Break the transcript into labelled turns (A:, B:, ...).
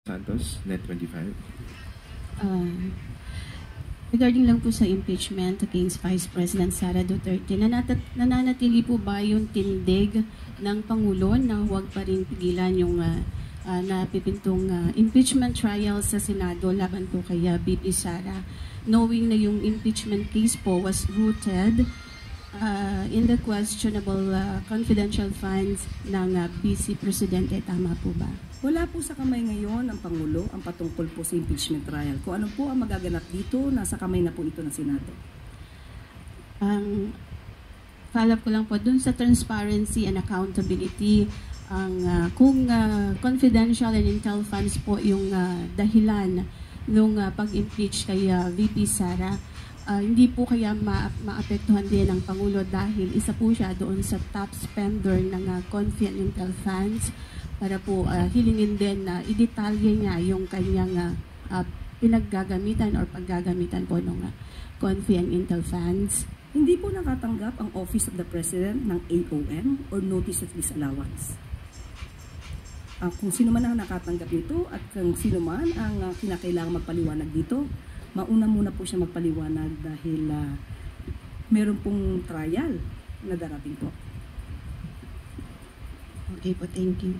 A: Santos, Net 25.
B: Regarding lang po sa impeachment against Vice President Sara Duterte, nananatili po ba yung tindig ng Pangulo na huwag pa rin pigilan yung napipintong impeachment trial sa Senado laban po kay VP Sara, knowing na yung impeachment case po was rooted in the questionable confidential funds ng Vice Presidente? Tama po ba?
C: Wala po sa kamay ngayon ng Pangulo ang patungkol po sa impeachment trial. Kung ano po ang magaganap dito, nasa kamay na po ito ng Senado.
B: Follow-up ko lang po, dun sa transparency and accountability, kung confidential and intel funds po yung dahilan nung pag-impeach kay VP Sara, hindi po kaya maapektuhan din ng Pangulo dahil isa po siya doon sa top spender ng Confi and Intel funds, para po hilingin din na idetalye niya yung kanyang pinaggagamitan or paggagamitan po ng Confi and Intel funds.
C: Hindi po nakatanggap ang Office of the President ng AOM or Notice of Disallowance. Kung sino man ang nakatanggap nito at kung sino man ang kinakailangan magpaliwanag dito, mauna muna po siya magpaliwanag dahil meron pong trial na darating po.
B: Okay po, thank you.